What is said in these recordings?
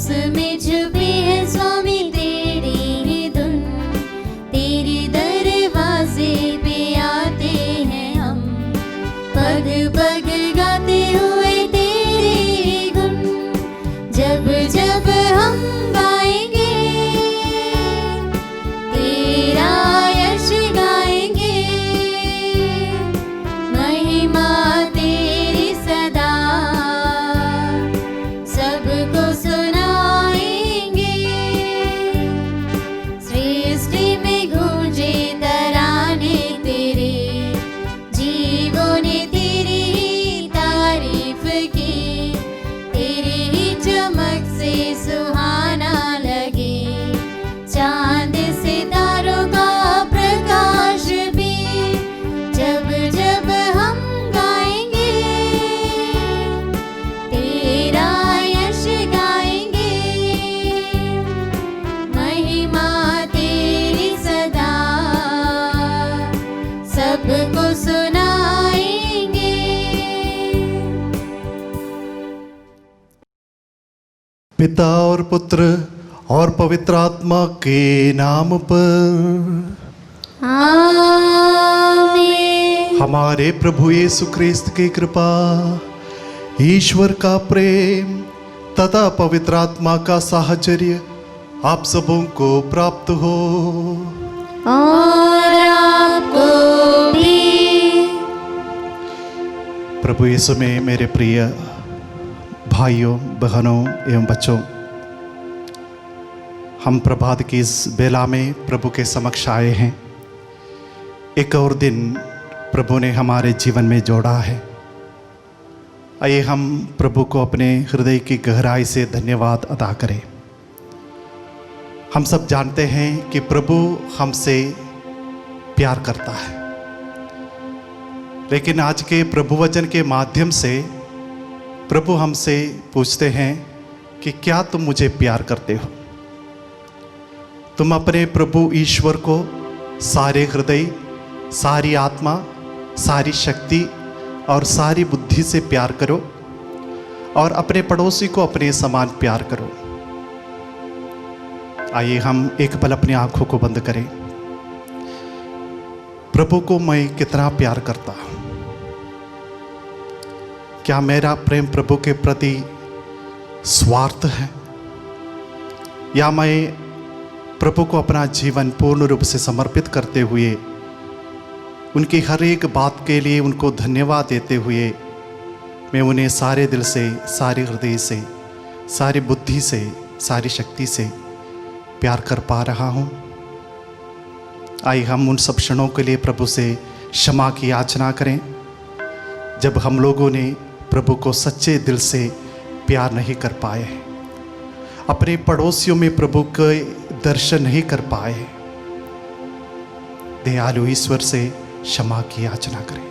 उसमें छुपी है स्वामी तेरी ही धुन। तेरे दरवाजे पे आते हैं हम, पग पग गाते हुए तेरे गुण। जब जब हम गाएंगे तेरा यश गाएंगे, महिमा तेरी सदा सबको सुनाएंगे। सृष्टि में गूंजे तराने तेरे, जीवों ने तेरी ही तारीफ की। तेरी ही चमक से सुहाना लगे चांद सितारों का प्रकाश भी। जब जब हम गाएंगे तेरा यश गाएंगे, महिमा तेरी सदा सबको सुनाएंगे। पिता और पुत्र और पवित्र आत्मा के नाम पर। आमीन। हमारे प्रभु यीशु क्रिस्त की कृपा, ईश्वर का प्रेम तथा पवित्र आत्मा का साहचर्य आप सबों को प्राप्त हो। और आपको भी। प्रभु यीशु में मेरे प्रिय भाइयों, बहनों एवं बच्चों, हम प्रभात की इस बेला में प्रभु के समक्ष आए हैं। एक और दिन प्रभु ने हमारे जीवन में जोड़ा है। आइए हम प्रभु को अपने हृदय की गहराई से धन्यवाद अदा करें। हम सब जानते हैं कि प्रभु हमसे प्यार करता है, लेकिन आज के प्रभु वचन के माध्यम से प्रभु हमसे पूछते हैं कि क्या तुम मुझे प्यार करते हो? तुम अपने प्रभु ईश्वर को सारे हृदय, सारी आत्मा, सारी शक्ति और सारी बुद्धि से प्यार करो और अपने पड़ोसी को अपने समान प्यार करो। आइए हम एक पल अपनी आंखों को बंद करें। प्रभु को मैं कितना प्यार करता हूं? क्या मेरा प्रेम प्रभु के प्रति स्वार्थ है, या मैं प्रभु को अपना जीवन पूर्ण रूप से समर्पित करते हुए उनकी हर एक बात के लिए उनको धन्यवाद देते हुए मैं उन्हें सारे दिल से, सारे हृदय से, सारी बुद्धि से, सारी शक्ति से प्यार कर पा रहा हूँ? आइए हम उन सब क्षणों के लिए प्रभु से क्षमा की याचना करें जब हम लोगों ने प्रभु को सच्चे दिल से प्यार नहीं कर पाए, अपने पड़ोसियों में प्रभु के दर्शन नहीं कर पाए। दयालु ईश्वर से क्षमा की याचना करें।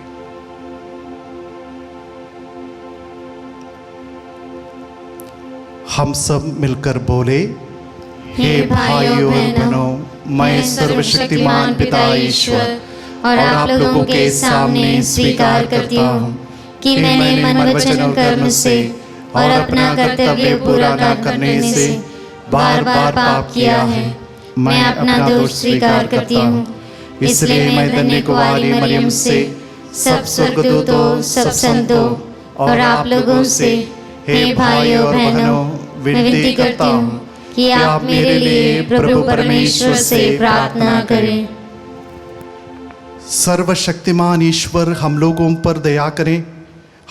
हम सब मिलकर बोले, हे भाइयों बहनों, मैं सर्वशक्तिमान पिता ईश्वर और आप लोगों के सामने स्वीकार करती हूँ कि मैंने मन वचन कर्म से और अपना कर्तव्य पूरा न करने से बार बार पाप किया है। मैं अपना दोष स्वीकार करती हूँ, इसलिए मैं धन्य कुंवारी मरियम से, सब स्वर्गदूतों, सब संतों और आप लोगों से, हे भाइयों बहनों, विनती करती हूँ कि आप मेरे लिए प्रभु परमेश्वर से प्रार्थना करें। सर्वशक्तिमान ईश्वर हम लोगों पर दया करें,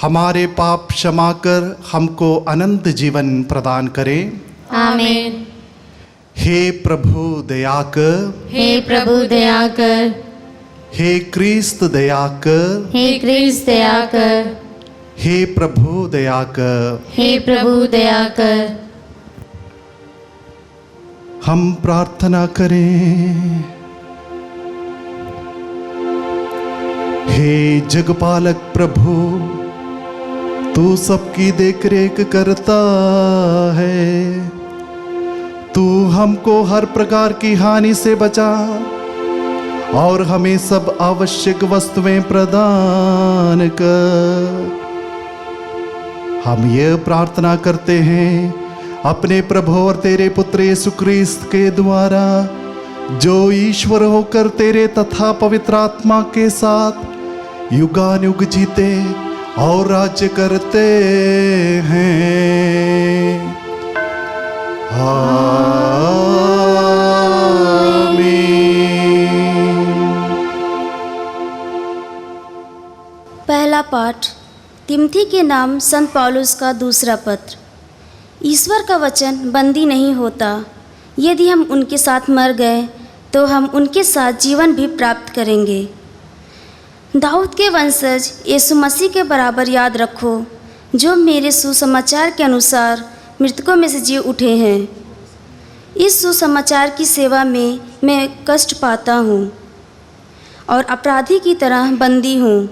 हमारे पाप क्षमा कर हमको अनंत जीवन प्रदान करें। आमीन। हे प्रभु दया कर, हे प्रभु दया कर, हे क्रिस्त दया कर, हे क्रिस्त दया कर, हे प्रभु दया कर। हे प्रभु दया कर। हम प्रार्थना करें। हे जगपालक प्रभु, तू सबकी देखरेख करता है। तू हमको हर प्रकार की हानि से बचा और हमें सब आवश्यक वस्तुएं प्रदान कर। हम ये प्रार्थना करते हैं अपने प्रभु और तेरे पुत्र यीशु क्रिस्त के द्वारा, जो ईश्वर होकर तेरे तथा पवित्र आत्मा के साथ युगानुयुग जीते और राज्य करते हैं। आमीन। पहला पाठ तिमोथी के नाम संत पौलुस का दूसरा पत्र। ईश्वर का वचन बंदी नहीं होता। यदि हम उनके साथ मर गए तो हम उनके साथ जीवन भी प्राप्त करेंगे। दाऊद के वंशज यीशु मसीह के बराबर याद रखो, जो मेरे सुसमाचार के अनुसार मृतकों में से जी उठे हैं। इस सुसमाचार की सेवा में मैं कष्ट पाता हूँ और अपराधी की तरह बंदी हूँ,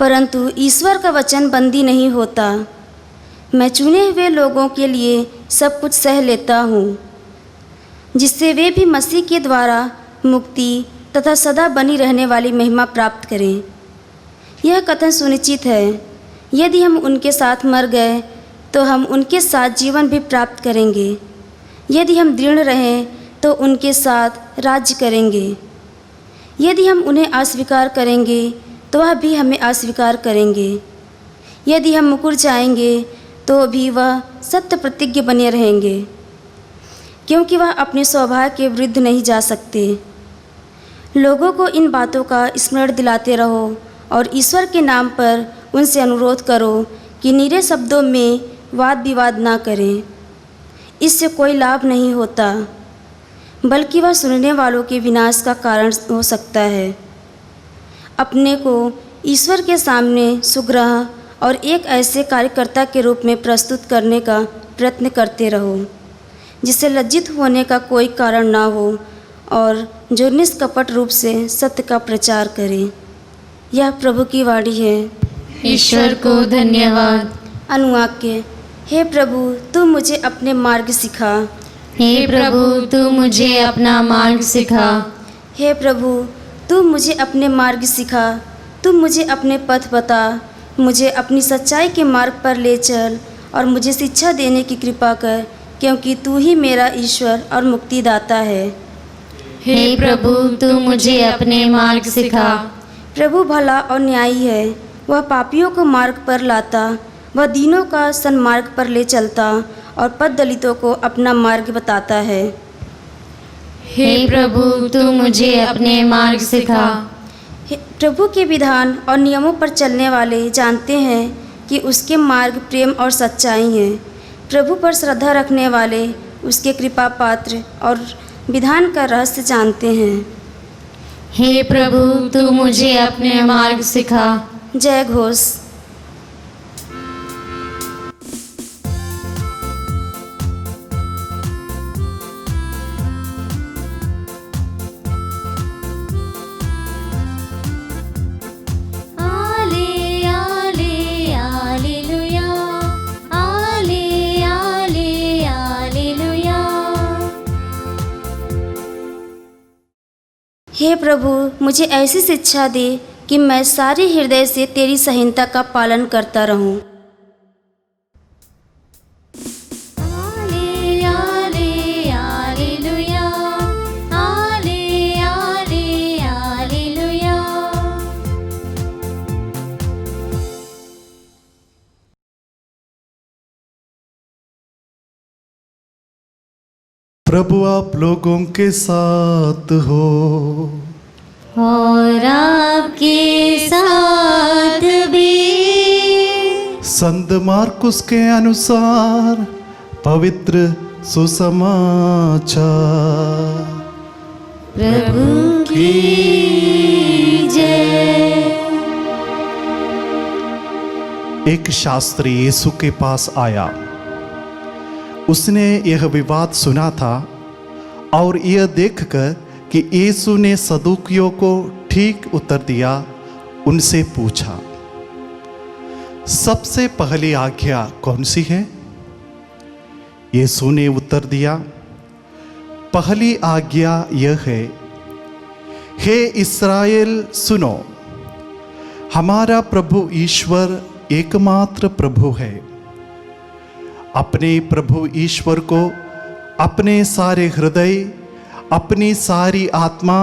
परंतु ईश्वर का वचन बंदी नहीं होता। मैं चुने हुए लोगों के लिए सब कुछ सह लेता हूँ, जिससे वे भी मसीह के द्वारा मुक्ति तथा सदा बनी रहने वाली महिमा प्राप्त करें। यह कथन सुनिश्चित है, यदि हम उनके साथ मर गए तो हम उनके साथ जीवन भी प्राप्त करेंगे। यदि हम दृढ़ रहें तो उनके साथ राज्य करेंगे। यदि हम उन्हें अस्वीकार करेंगे तो वह भी हमें अस्वीकार करेंगे। यदि हम मुकर जाएंगे तो भी वह सत्य प्रतिज्ञ बने रहेंगे, क्योंकि वह अपने स्वभाव के विरुद्ध नहीं जा सकते। लोगों को इन बातों का स्मरण दिलाते रहो और ईश्वर के नाम पर उनसे अनुरोध करो कि निरे शब्दों में वाद विवाद ना करें। इससे कोई लाभ नहीं होता, बल्कि वह सुनने वालों के विनाश का कारण हो सकता है। अपने को ईश्वर के सामने सुग्रह और एक ऐसे कार्यकर्ता के रूप में प्रस्तुत करने का प्रयत्न करते रहो, जिससे लज्जित होने का कोई कारण ना हो और जो निष्कपट रूप से सत्य का प्रचार करे। यह प्रभु की वाणी है। ईश्वर को धन्यवाद। अनुवाक्य। हे प्रभु, तू मुझे अपने मार्ग सिखा। हे प्रभु, तू मुझे अपना मार्ग सिखा। हे प्रभु, तू मुझे अपने मार्ग सिखा। तू मुझे अपने पथ बता। मुझे अपनी सच्चाई के मार्ग पर ले चल और मुझे शिक्षा देने की कृपा कर, क्योंकि तू ही मेरा ईश्वर और मुक्तिदाता है। हे प्रभु, तू मुझे अपने मार्ग सिखा। प्रभु भला और न्यायी है। वह पापियों को मार्ग पर लाता, वह दीनों का सन्मार्ग पर ले चलता और पथ दलितों को अपना मार्ग बताता है। हे प्रभु, तू मुझे अपने मार्ग सिखा। प्रभु के विधान और नियमों पर चलने वाले जानते हैं कि उसके मार्ग प्रेम और सच्चाई हैं। प्रभु पर श्रद्धा रखने वाले उसके कृपा पात्र और विधान का रहस्य जानते हैं। हे प्रभु, तू मुझे अपने मार्ग सिखा। जय घोष। हे प्रभु, मुझे ऐसी शिक्षा दे कि मैं सारे हृदय से तेरी संहिता का पालन करता रहूं। प्रभु आप लोगों के साथ हो और आपके साथ भी। संत मार्कुस के अनुसार पवित्र सुसमाचार। प्रभु की जय। एक शास्त्री यीशु के पास आया। उसने यह विवाद सुना था और यह देखकर कि यीशु ने सदूकियों को ठीक उत्तर दिया, उनसे पूछा, सबसे पहली आज्ञा कौन सी है? यीशु ने उत्तर दिया, पहली आज्ञा यह है, हे इस्राएल सुनो, हमारा प्रभु ईश्वर एकमात्र प्रभु है। अपने प्रभु ईश्वर को अपने सारे हृदय, अपनी सारी आत्मा,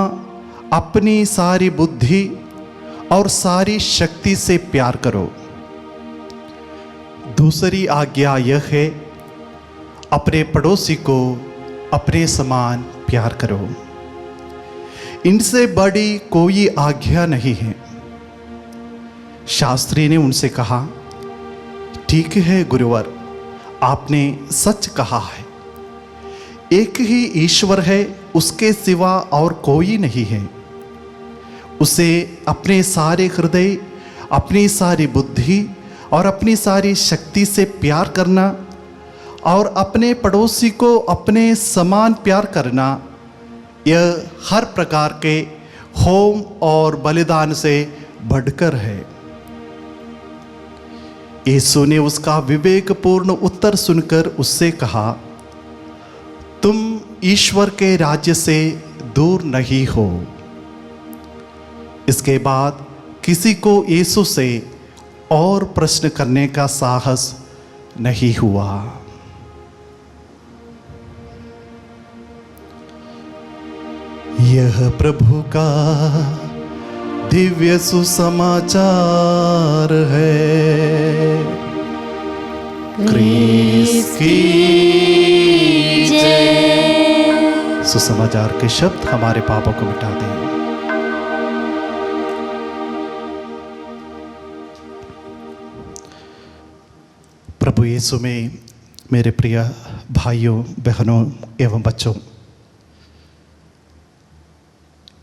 अपनी सारी बुद्धि और सारी शक्ति से प्यार करो। दूसरी आज्ञा यह है, अपने पड़ोसी को अपने समान प्यार करो। इनसे बड़ी कोई आज्ञा नहीं है। शास्त्री ने उनसे कहा, ठीक है गुरुवर, आपने सच कहा है। एक ही ईश्वर है, उसके सिवा और कोई नहीं है। उसे अपने सारे हृदय, अपनी सारी बुद्धि और अपनी सारी शक्ति से प्यार करना और अपने पड़ोसी को अपने समान प्यार करना, यह हर प्रकार के होम और बलिदान से बढ़कर है। यीशु ने उसका विवेकपूर्ण उत्तर सुनकर उससे कहा, तुम ईश्वर के राज्य से दूर नहीं हो। इसके बाद किसी को यीशु से और प्रश्न करने का साहस नहीं हुआ। यह प्रभु का दिव्य सुसमाचार है। क्रिस्त की जय। सुसमाचार के शब्द हमारे पापों को मिटा दें। प्रभु यीशु में मेरे प्रिय भाइयों, बहनों एवं बच्चों,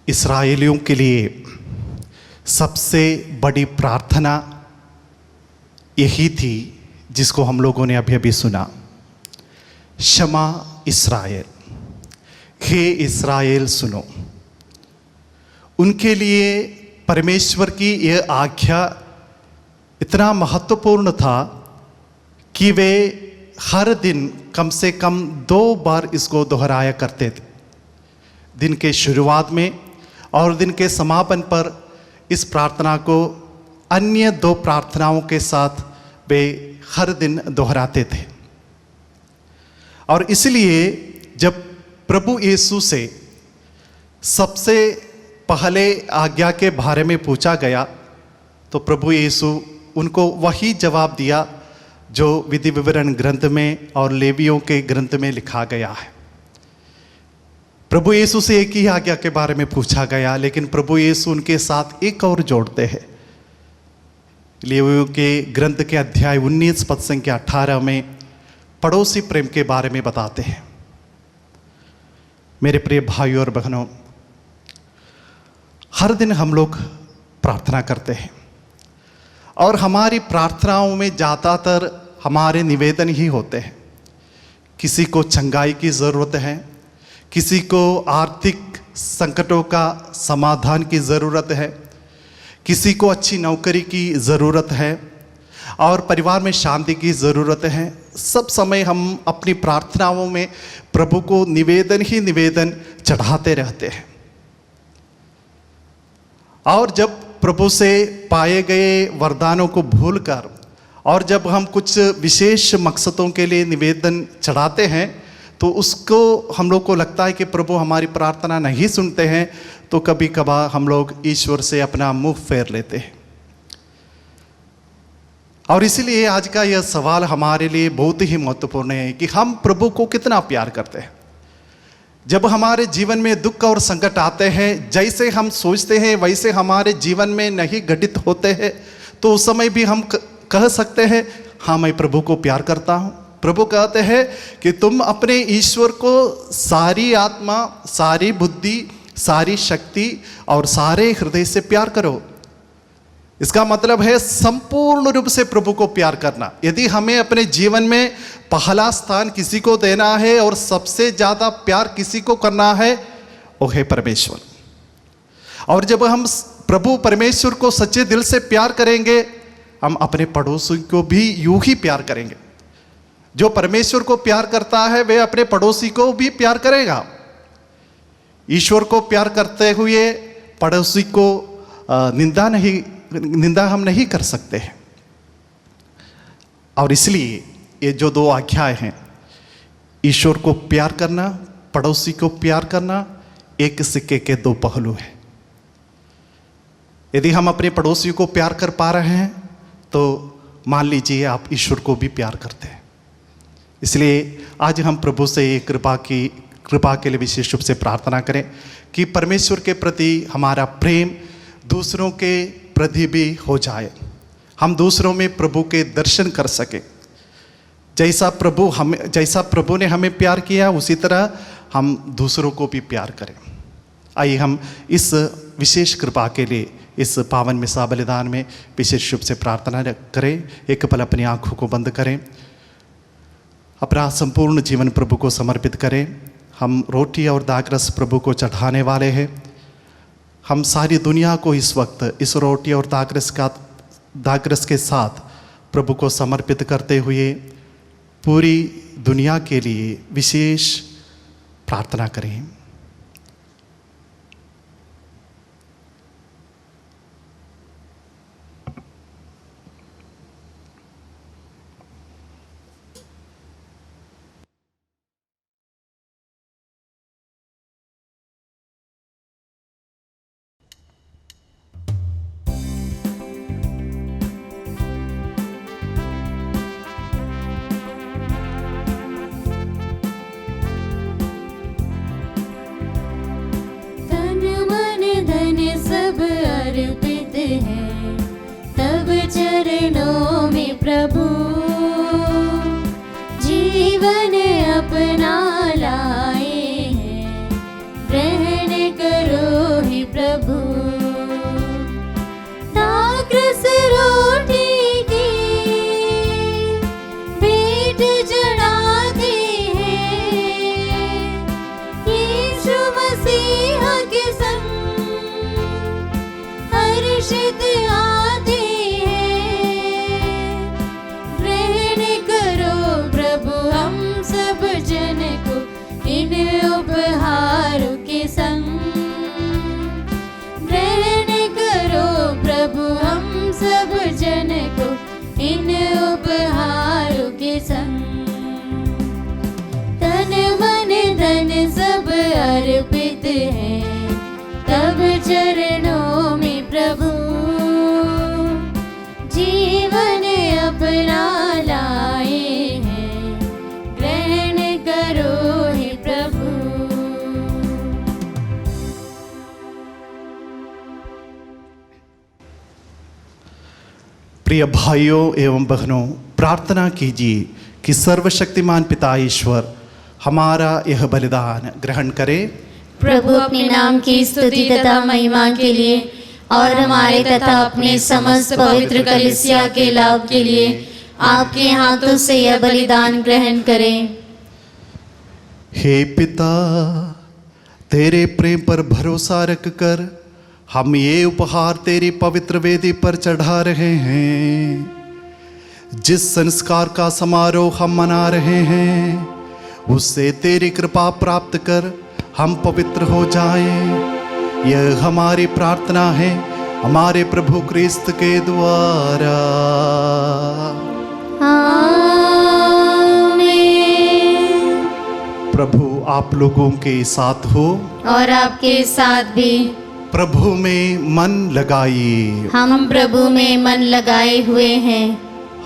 इस्राएलियों के लिए सबसे बड़ी प्रार्थना यही थी जिसको हम लोगों ने अभी अभी सुना, क्षमा इस्राएल, हे इस्राएल सुनो। उनके लिए परमेश्वर की यह आज्ञा इतना महत्वपूर्ण था कि वे हर दिन कम से कम 2 बार इसको दोहराया करते थे। दिन के शुरुआत में और दिन के समापन पर इस प्रार्थना को अन्य 2 प्रार्थनाओं के साथ वे हर दिन दोहराते थे। और इसलिए जब प्रभु यीशु से सबसे पहले आज्ञा के बारे में पूछा गया तो प्रभु यीशु उनको वही जवाब दिया जो विधि विवरण ग्रंथ में और लेवियों के ग्रंथ में लिखा गया है। प्रभु यीशु से एक ही आज्ञा के बारे में पूछा गया, लेकिन प्रभु यीशु उनके साथ एक और जोड़ते हैं। लेवियों के ग्रंथ के अध्याय 19 पद संख्या 18 में पड़ोसी प्रेम के बारे में बताते हैं। मेरे प्रिय भाइयों और बहनों, हर दिन हम लोग प्रार्थना करते हैं और हमारी प्रार्थनाओं में ज़्यादातर हमारे निवेदन ही होते हैं। किसी को चंगाई की ज़रूरत है, किसी को आर्थिक संकटों का समाधान की ज़रूरत है, किसी को अच्छी नौकरी की ज़रूरत है और परिवार में शांति की ज़रूरत है। सब समय हम अपनी प्रार्थनाओं में प्रभु को निवेदन ही निवेदन चढ़ाते रहते हैं। और जब प्रभु से पाए गए वरदानों को भूलकर और जब हम कुछ विशेष मकसदों के लिए निवेदन चढ़ाते हैं तो उसको हम लोग को लगता है कि प्रभु हमारी प्रार्थना नहीं सुनते हैं, तो कभी कभार हम लोग ईश्वर से अपना मुंह फेर लेते हैं। और इसीलिए आज का यह सवाल हमारे लिए बहुत ही महत्वपूर्ण है कि हम प्रभु को कितना प्यार करते हैं। जब हमारे जीवन में दुख और संकट आते हैं, जैसे हम सोचते हैं वैसे हमारे जीवन में नहीं घटित होते हैं, तो उस समय भी हम कह सकते हैं, हाँ मैं प्रभु को प्यार करता हूँ। प्रभु कहते हैं कि तुम अपने ईश्वर को सारी आत्मा, सारी बुद्धि, सारी शक्ति और सारे हृदय से प्यार करो। इसका मतलब है संपूर्ण रूप से प्रभु को प्यार करना। यदि हमें अपने जीवन में पहला स्थान किसी को देना है और सबसे ज़्यादा प्यार किसी को करना है, वो है परमेश्वर। और जब हम प्रभु परमेश्वर को सच्चे दिल से प्यार करेंगे, हम अपने पड़ोसी को भी यूं ही प्यार करेंगे। जो परमेश्वर को प्यार करता है वह अपने पड़ोसी को भी प्यार करेगा। ईश्वर को प्यार करते हुए पड़ोसी को निंदा हम नहीं कर सकते हैं। और इसलिए ये जो 2 आज्ञाएं हैं, ईश्वर को प्यार करना, पड़ोसी को प्यार करना, एक सिक्के के 2 पहलू हैं। यदि हम अपने पड़ोसी को प्यार कर पा रहे हैं तो मान लीजिए आप ईश्वर को भी प्यार करते हैं। इसलिए आज हम प्रभु से ये कृपा के लिए विशेष रूप से प्रार्थना करें कि परमेश्वर के प्रति हमारा प्रेम दूसरों के प्रति भी हो जाए, हम दूसरों में प्रभु के दर्शन कर सके। जैसा प्रभु ने हमें प्यार किया उसी तरह हम दूसरों को भी प्यार करें। आइए हम इस विशेष कृपा के लिए इस पावन मिसा बलिदान में विशेष रूप से प्रार्थना करें। एक पल अपनी आंखों को बंद करें, अपना संपूर्ण जीवन प्रभु को समर्पित करें। हम रोटी और दाखरस प्रभु को चढ़ाने वाले हैं। हम सारी दुनिया को इस वक्त इस रोटी और दाखरस के साथ प्रभु को समर्पित करते हुए पूरी दुनिया के लिए विशेष प्रार्थना करें। चरणों में प्रभु जीवन अपना लाए हैं, ग्रहण करो ही प्रभु। दाखरस रोटी की भेंट चढ़ाते हैं, यीशु मसीह के संग हर्षित आते जन को इन उपहारों के संग। ग्रहण करो प्रभु हम सब जन को इन उपहारों के संग। तन मन धन सब अर्पित है तब चरणों में प्रभु, जीवन अपना लाए प्रिय भाइयों एवं बहनों, प्रार्थना कीजिए कि सर्वशक्तिमान पिता ईश्वर हमारा यह बलिदान ग्रहण करे। प्रभु अपने नाम की स्तुति तथा महिमा के लिए और हमारे तथा अपने समस्त पवित्र कलीसिया के लाभ के लिए आपके हाथों से यह बलिदान ग्रहण करें। हे पिता, तेरे प्रेम पर भरोसा रख कर हम ये उपहार तेरी पवित्र वेदी पर चढ़ा रहे हैं। जिस संस्कार का समारोह हम मना रहे हैं उससे तेरी कृपा प्राप्त कर हम पवित्र हो जाएं। यह हमारी प्रार्थना है हमारे प्रभु क्रिस्त के द्वारा। आमीन। प्रभु आप लोगों के साथ हो और आपके साथ भी। प्रभु में मन लगाइए। हम प्रभु में मन लगाए हुए हैं।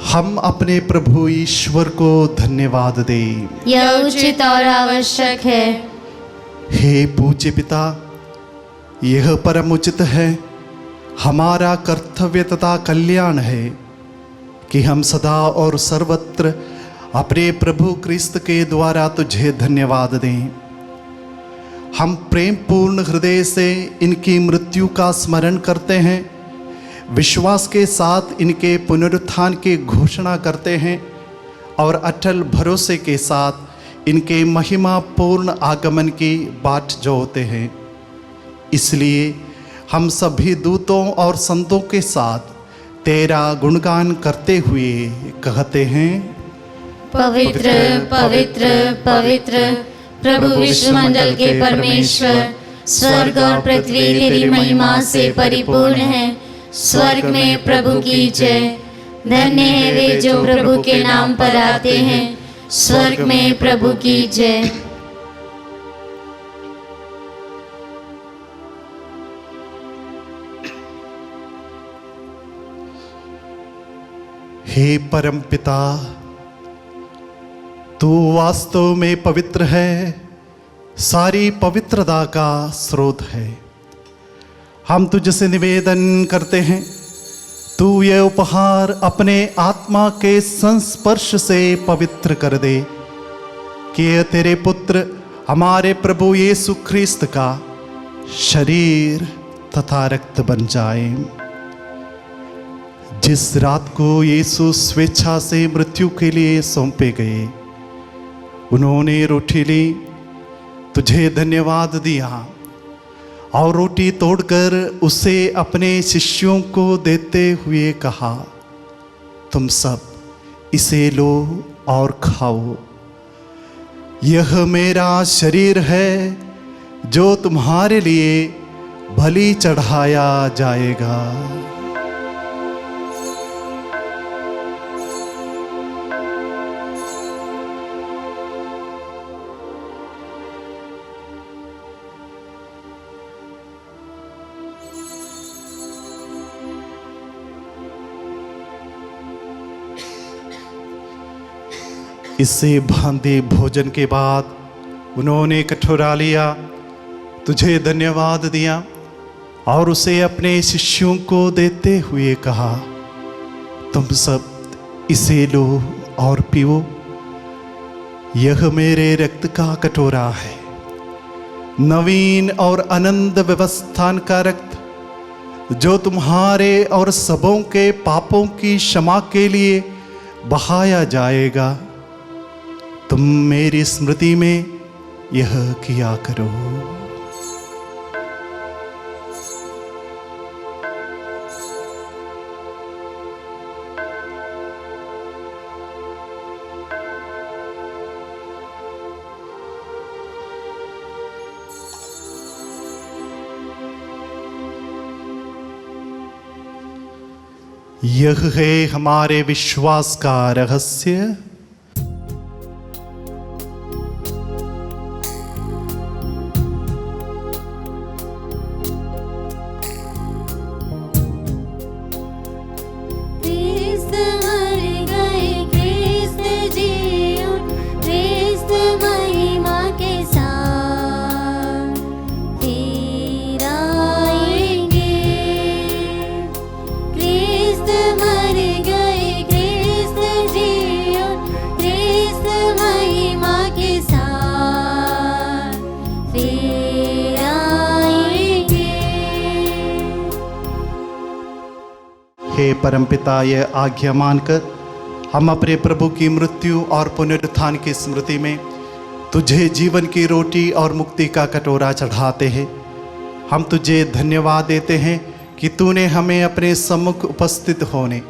हम अपने प्रभु ईश्वर को धन्यवाद दें। यह उचित और आवश्यक है। हे पूज्य पिता, यह परम उचित है, हमारा कर्तव्य तथा कल्याण है कि हम सदा और सर्वत्र अपने प्रभु क्रिस्त के द्वारा तुझे धन्यवाद दें। हम प्रेम पूर्ण हृदय से इनकी मृत्यु का स्मरण करते हैं, विश्वास के साथ इनके पुनरुत्थान की घोषणा करते हैं और अटल भरोसे के साथ इनके महिमा पूर्ण आगमन की बाट जोहते हैं। इसलिए हम सभी दूतों और संतों के साथ तेरा गुणगान करते हुए कहते हैं, पवित्र पवित्र पवित्र प्रभु विश्वमंडल के परमेश्वर, स्वर्ग और पृथ्वी तेरी महिमा से परिपूर्ण है। स्वर्ग में प्रभु की जय, धन्य है वे जो प्रभु के नाम पर आते हैं। स्वर्ग में प्रभु की जय। हे परम पिता, तू वास्तव में पवित्र है, सारी पवित्रता का स्रोत है। हम तुझसे निवेदन करते हैं, तू यह उपहार अपने आत्मा के संस्पर्श से पवित्र कर दे कि यह तेरे पुत्र हमारे प्रभु यीशु ख्रिस्त का शरीर तथा रक्त बन जाए। जिस रात को यीशु स्वेच्छा से मृत्यु के लिए सौंपे गए, उन्होंने रोटी ली, तुझे धन्यवाद दिया और रोटी तोड़कर उसे अपने शिष्यों को देते हुए कहा, तुम सब इसे लो और खाओ। यह मेरा शरीर है जो तुम्हारे लिए बलि चढ़ाया जाएगा। इससे भांति भोजन के बाद उन्होंने कटोरा लिया, तुझे धन्यवाद दिया और उसे अपने शिष्यों को देते हुए कहा, तुम सब इसे लो और पियो। यह मेरे रक्त का कटोरा है, नवीन और अनंत व्यवस्थान का रक्त, जो तुम्हारे और सबों के पापों की क्षमा के लिए बहाया जाएगा। तुम मेरी स्मृति में यह किया करो। यह है हमारे विश्वास का रहस्य। हे परमपिता, यह आज्ञा मानकर हम अपने प्रभु की मृत्यु और पुनरुत्थान की स्मृति में तुझे जीवन की रोटी और मुक्ति का कटोरा चढ़ाते हैं। हम तुझे धन्यवाद देते हैं कि तूने हमें अपने सम्मुख उपस्थित होने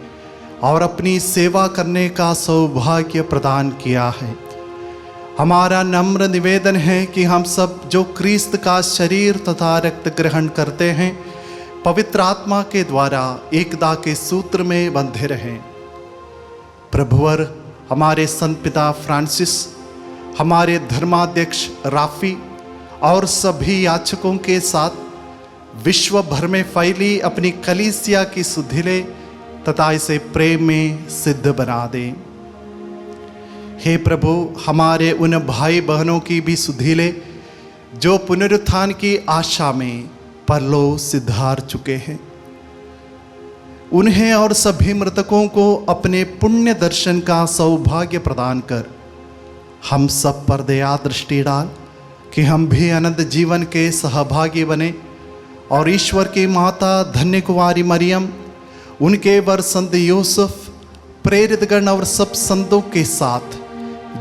और अपनी सेवा करने का सौभाग्य प्रदान किया है। हमारा नम्र निवेदन है कि हम सब जो क्रिस्त का शरीर तथा रक्त ग्रहण करते हैं, पवित्र आत्मा के द्वारा एकता के सूत्र में बंधे रहें। प्रभुवर हमारे संत पिता फ्रांसिस, हमारे धर्माध्यक्ष राफी और सभी याचकों के साथ विश्व भर में फैली अपनी कलीसिया की सुधिले तथा इसे प्रेम में सिद्ध बना दे। हे प्रभु, हमारे उन भाई बहनों की भी सुधिले जो पुनरुत्थान की आशा में परलोक सिधार चुके हैं, उन्हें और सभी मृतकों को अपने पुण्य दर्शन का सौभाग्य प्रदान कर हम सब पर दया दृष्टि डाल कि हम भी अनंत जीवन के सहभागी बने और ईश्वर की माता धन्य कुंवारी मरियम, उनके वर संत यूसुफ, प्रेरितगण और सब संतों के साथ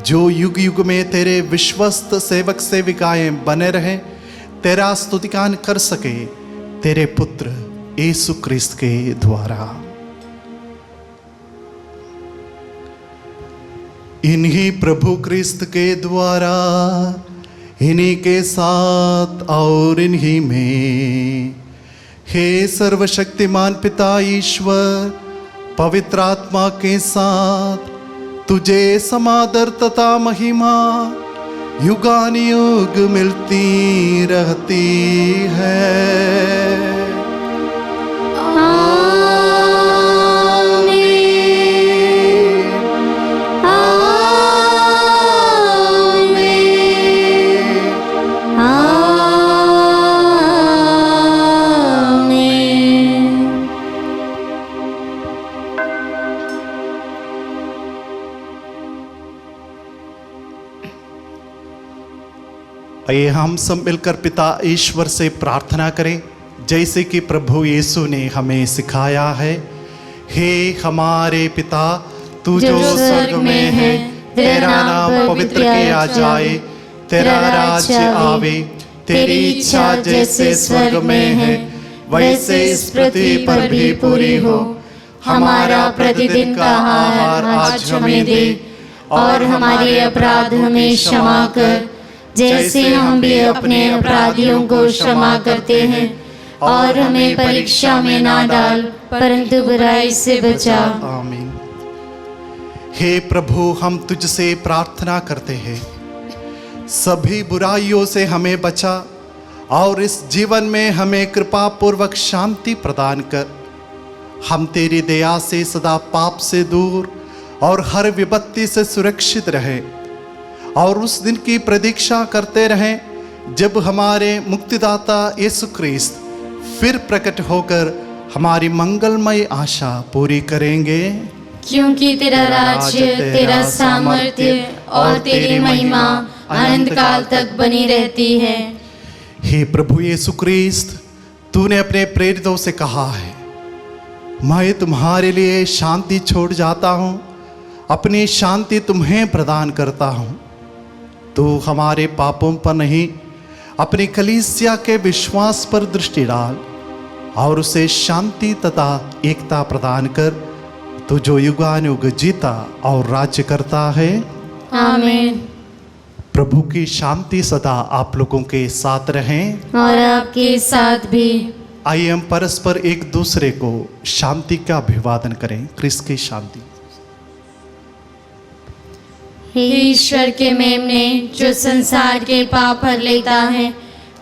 जो युग युग में तेरे विश्वस्त सेवक सेविकाएं बने रहें, तेरा स्तुतिगान कर सके तेरे पुत्र यीशु क्रिस्त के द्वारा। इन्हीं प्रभु क्रिस्त के द्वारा, इन्हीं के साथ और इन्हीं में, हे सर्वशक्तिमान पिता ईश्वर, पवित्र आत्मा के साथ तुझे समादर तथा महिमा युगानुयुग मिलती रहती है। आइए हम सब मिलकर पिता ईश्वर से प्रार्थना करें, जैसे कि प्रभु यीशु ने हमें सिखाया है। हे हमारे पिता, तू जो स्वर्ग में है, तेरा नाम पवित्र किया जाए, तेरा राज्य आवे, तेरी इच्छा जैसे स्वर्ग में है वैसे इस पृथ्वी पर भी पूरी हो। हमारा प्रतिदिन का आहार आज हमें दे, और हमारे अपराध हमें क्षमा कर, जैसे हम भी अपने अपराधियों को क्षमा करते हैं, और हमें परीक्षा में ना डाल, परंतु बुराई से बचा। आमीन। हे प्रभु, हम तुझसे प्रार्थना करते हैं, सभी बुराइयों से हमें बचा और इस जीवन में हमें कृपा पूर्वक शांति प्रदान कर। हम तेरी दया से सदा पाप से दूर और हर विपत्ति से सुरक्षित रहें, और उस दिन की प्रतीक्षा करते रहें जब हमारे मुक्तिदाता यीशु ख्रीस्त फिर प्रकट होकर हमारी मंगलमय आशा पूरी करेंगे। क्योंकि तेरा राज्य, तेरा सामर्थ्य और तेरी महिमा अनंत काल तक बनी रहती है। हे प्रभु यीशु ख्रीस्त, तूने अपने प्रेरितों से कहा है, मैं तुम्हारे लिए शांति छोड़ जाता हूँ, अपनी शांति तुम्हें प्रदान करता हूँ। तू हमारे पापों पर नहीं, अपनी कलीसिया के विश्वास पर दृष्टि डाल और उसे शांति तथा एकता प्रदान कर, तू जो युगानुयुग जीता और राज्य करता है। आमीन। प्रभु की शांति सदा आप लोगों के साथ रहें और आपके साथ भी। आइए हम परस्पर एक दूसरे को शांति का अभिवादन करें। क्रिस्त की शांति। हे ईश्वर के मेमने, जो संसार के पाप हर लेता है,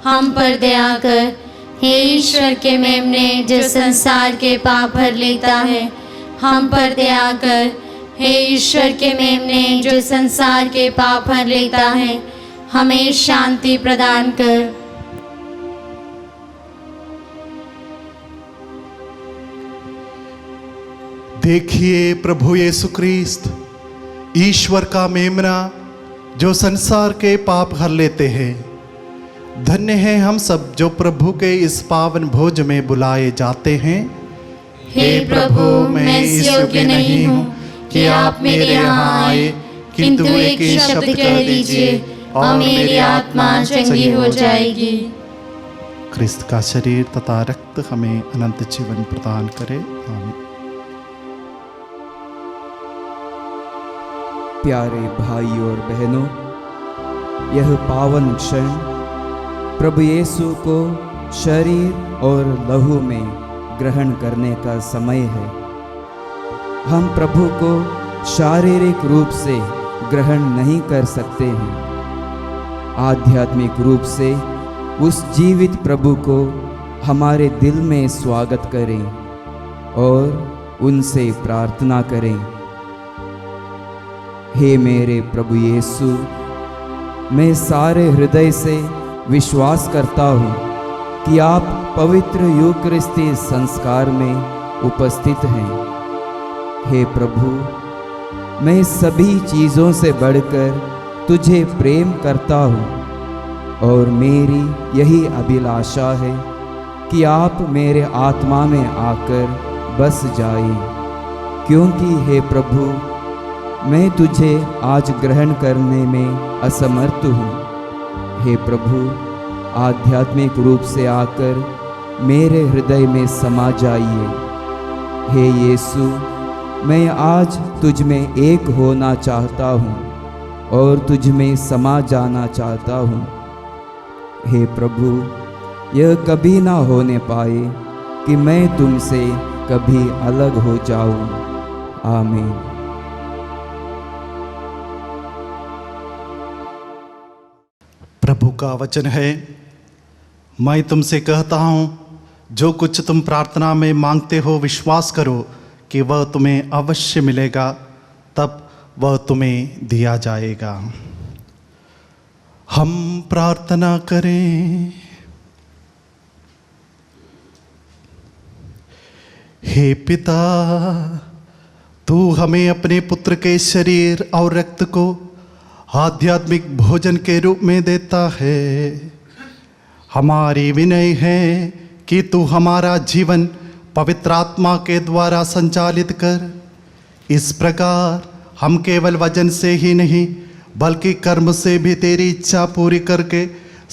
हम पर दया कर। हे ईश्वर के मेमने, जो संसार के पाप हर लेता है, हम पर दया कर। हे ईश्वर के मेमने, जो संसार के पाप हर लेता है, हमें शांति प्रदान कर। देखिए प्रभु यीशु ख्रीस्त, ईश्वर का मेमना, जो संसार के पाप हर लेते हैं। धन्य हैं हम सब जो प्रभु के इस पावन भोज में बुलाए जाते हैं। हे प्रभु, मैं इस योग्य नहीं हूँ कि आप मेरे यहाँ आए, किंतु एक ही शब्द कह दीजिए और मेरी आत्मा चंगी हो जाएगी। क्रिस्त का शरीर तथा रक्त हमें अनंत जीवन प्रदान करे। आमीन। प्यारे भाई और बहनों, यह पावन क्षण प्रभु यीशु को शरीर और लहू में ग्रहण करने का समय है। हम प्रभु को शारीरिक रूप से ग्रहण नहीं कर सकते हैं। आध्यात्मिक रूप से उस जीवित प्रभु को हमारे दिल में स्वागत करें और उनसे प्रार्थना करें। हे मेरे प्रभु यीशु, मैं सारे हृदय से विश्वास करता हूँ कि आप पवित्र यूकरिस्ती संस्कार में उपस्थित हैं। हे प्रभु, मैं सभी चीज़ों से बढ़कर तुझे प्रेम करता हूँ और मेरी यही अभिलाषा है कि आप मेरे आत्मा में आकर बस जाएं, क्योंकि हे प्रभु, मैं तुझे आज ग्रहण करने में असमर्थ हूँ। हे प्रभु, आध्यात्मिक रूप से आकर मेरे हृदय में समा जाइए। हे यीशु, मैं आज तुझ में एक होना चाहता हूँ और तुझ में समा जाना चाहता हूँ। हे प्रभु, यह कभी ना होने पाए कि मैं तुमसे कभी अलग हो जाऊं। आमीन। प्रभु का वचन है, मैं तुमसे कहता हूँ, जो कुछ तुम प्रार्थना में मांगते हो विश्वास करो कि वह तुम्हें अवश्य मिलेगा, तब वह तुम्हें दिया जाएगा। हम प्रार्थना करें। हे पिता, तू हमें अपने पुत्र के शरीर और रक्त को आध्यात्मिक भोजन के रूप में देता है। हमारी विनय है कि तू हमारा जीवन पवित्र आत्मा के द्वारा संचालित कर। इस प्रकार हम केवल वचन से ही नहीं बल्कि कर्म से भी तेरी इच्छा पूरी करके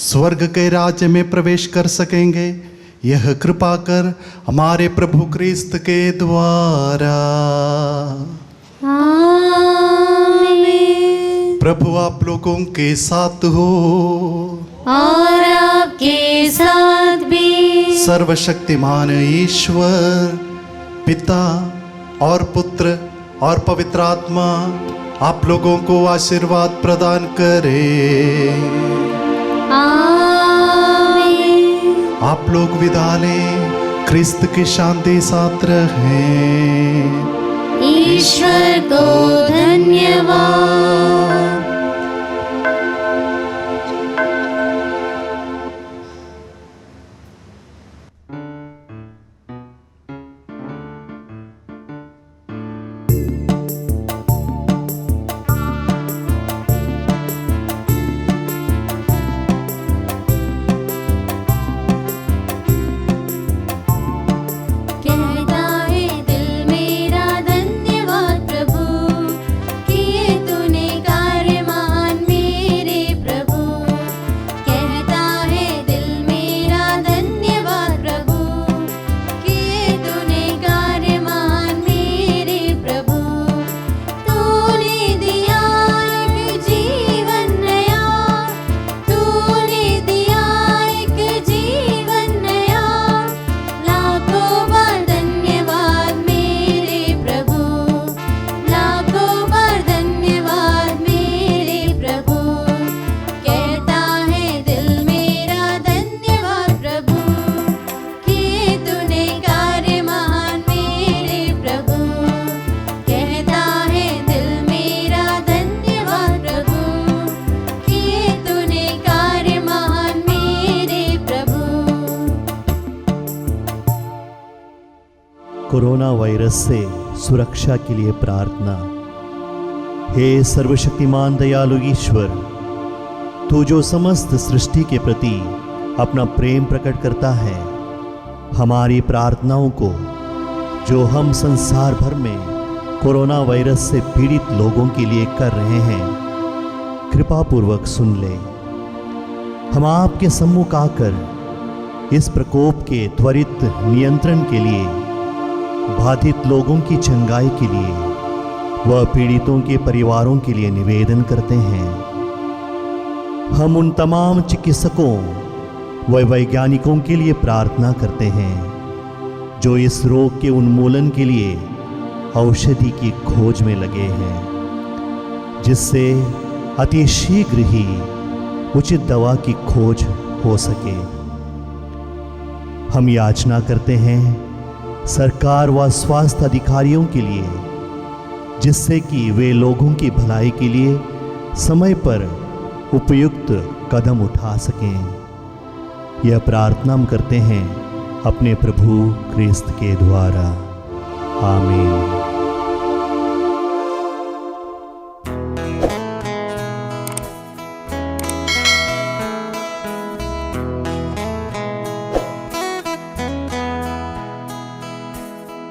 स्वर्ग के राज्य में प्रवेश कर सकेंगे। यह कृपा कर हमारे प्रभु क्रिस्त के द्वारा। आमीन। प्रभु आप लोगों के साथ हो और आपके साथ भी। सर्वशक्तिमान ईश्वर पिता और पुत्र और पवित्र आत्मा आप लोगों को आशीर्वाद प्रदान करे। आमीन। आप लोग विदा लें। क्रिस्त की शांति साथ रहें। ईश्वर को धन्यवाद। कहता है दिल मेरा धन्यवाद प्रभु, किए तूने कार्य महान मेरे प्रभु। कहता है दिल मेरा धन्यवाद प्रभु, किए तूने कार्य महान मेरे प्रभु। तूने दिया एक जीवन नया, तूने दिया एक जीवन नया। लाखों बार धन्यवाद मेरे प्रभु, लाखों बार धन्यवाद मेरे प्रभु। कहता है दिल मेरा धन्यवाद प्रभु, किए तूने कार्य महान मेरे प्रभु। कहता है दिल मेरा धन्यवाद प्रभु, किए तूने कार्य महान मेरे प्रभु। कोरोना वायरस से सुरक्षा के लिए प्रार्थना। हे सर्वशक्तिमान दयालु ईश्वर, तू जो समस्त सृष्टि के प्रति अपना प्रेम प्रकट करता है, हमारी प्रार्थनाओं को जो हम संसार भर में कोरोना वायरस से पीड़ित लोगों के लिए कर रहे हैं, कृपा पूर्वक सुन ले। हम आपके सम्मुख आकर इस प्रकोप के त्वरित नियंत्रण के लिए, बाधित लोगों की चंगाई के लिए व पीड़ितों के परिवारों के लिए निवेदन करते हैं। हम उन तमाम चिकित्सकों व वैज्ञानिकों के लिए प्रार्थना करते हैं जो इस रोग के उन्मूलन के लिए औषधि की खोज में लगे हैं, जिससे अति शीघ्र ही उचित दवा की खोज हो सके। हम याचना करते हैं सरकार व स्वास्थ्य अधिकारियों के लिए, जिससे कि वे लोगों की भलाई के लिए समय पर उपयुक्त कदम उठा सकें। यह प्रार्थना हम करते हैं अपने प्रभु क्रिस्त के द्वारा। आमीन।